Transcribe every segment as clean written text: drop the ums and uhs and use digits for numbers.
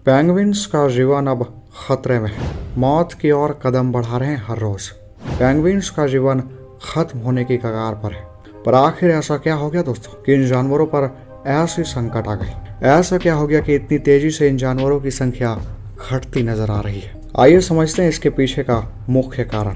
Penguins का जीवन अब खतरे में है। मौत की ओर कदम बढ़ा रहे हैं हर रोज। पेंगुइन्स का जीवन खत्म होने की कगार पर है। पर आखिर ऐसा क्या हो गया दोस्तों कि इन जानवरों पर ऐसी संकट आ गई? ऐसा क्या हो गया कि इतनी तेजी से इन जानवरों की संख्या घटती नजर आ रही है? आइए समझते हैं इसके पीछे का मुख्य कारण।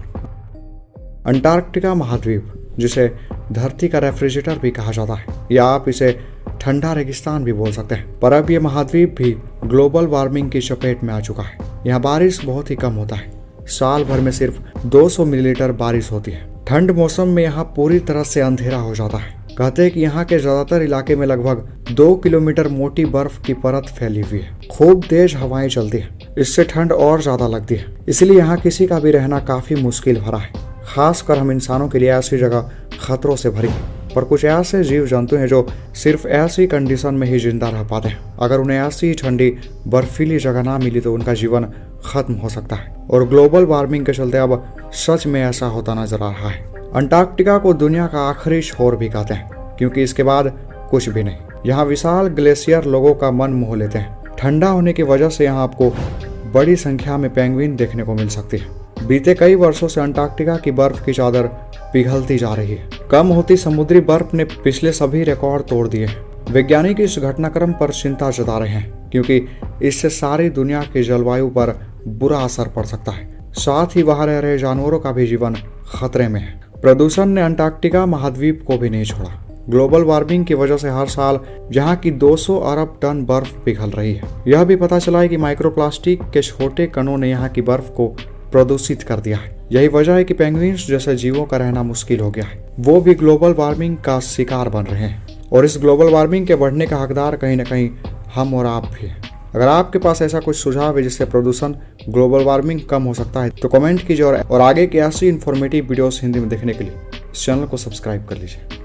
अंटार्कटिका महाद्वीप, जिसे धरती का रेफ्रिजरेटर भी कहा जाता है, या आप इसे ठंडा रेगिस्तान भी बोल सकते हैं, पर अब यह महाद्वीप भी ग्लोबल वार्मिंग की चपेट में आ चुका है। यहाँ बारिश बहुत ही कम होता है। साल भर में सिर्फ 200 मिलीलीटर बारिश होती है। ठंड मौसम में यहाँ पूरी तरह से अंधेरा हो जाता है। कहते हैं कि यहाँ के ज्यादातर इलाके में लगभग 2 किलोमीटर मोटी बर्फ की परत फैली हुई है। खूब तेज हवाएं चलती है, इससे ठंड और ज्यादा लगती है। इसलिए यहाँ किसी का भी रहना काफी मुश्किल भरा है। खासकर हम इंसानों के लिए ऐसी जगह खतरों से भरी है। पर कुछ ऐसे जीव जंतु हैं जो सिर्फ ऐसी कंडीशन में ही जिंदा रह पाते हैं। अगर उन्हें ऐसी ठंडी बर्फीली जगह ना मिली तो उनका जीवन खत्म हो सकता है। और ग्लोबल वार्मिंग के चलते अब सच में ऐसा होता नजर आ रहा है। अंटार्कटिका को दुनिया का आखिरी छोर भी कहते हैं, क्योंकि इसके बाद कुछ भी नहीं। यहाँ विशाल ग्लेशियर लोगों का मन मोह लेते हैं। ठंडा होने की वजह से यहाँ आपको बड़ी संख्या में पेंगुइन देखने को मिल सकती है। बीते कई वर्षों से अंटार्कटिका की बर्फ की चादर पिघलती जा रही है। कम होती समुद्री बर्फ ने पिछले सभी रिकॉर्ड तोड़ दिए हैं। वैज्ञानिक इस घटनाक्रम पर चिंता जता रहे हैं, क्योंकि इससे सारी दुनिया की जलवायु पर बुरा असर पड़ सकता है। साथ ही वहां रह रहे जानवरों का भी जीवन खतरे में है। प्रदूषण ने अंटार्कटिका महाद्वीप को भी नहीं छोड़ा। ग्लोबल वार्मिंग की वजह से हर साल यहाँ की 200 अरब टन बर्फ पिघल रही है। यह भी पता चला है कि माइक्रोप्लास्टिक के छोटे कणों ने यहाँ की बर्फ को प्रदूषित कर दिया है। यही वजह है कि पेंगुइन्स जैसे जीवों का रहना मुश्किल हो गया है। वो भी ग्लोबल वार्मिंग का शिकार बन रहे हैं, और इस ग्लोबल वार्मिंग के बढ़ने का हकदार कहीं न कहीं हम और आप भी हैं। अगर आपके पास ऐसा कुछ सुझाव है जिससे प्रदूषण, ग्लोबल वार्मिंग कम हो सकता है, तो कमेंट कीजिए। और आगे की ऐसी इन्फॉर्मेटिव वीडियोस हिंदी में देखने के लिए इस चैनल को सब्सक्राइब कर लीजिए।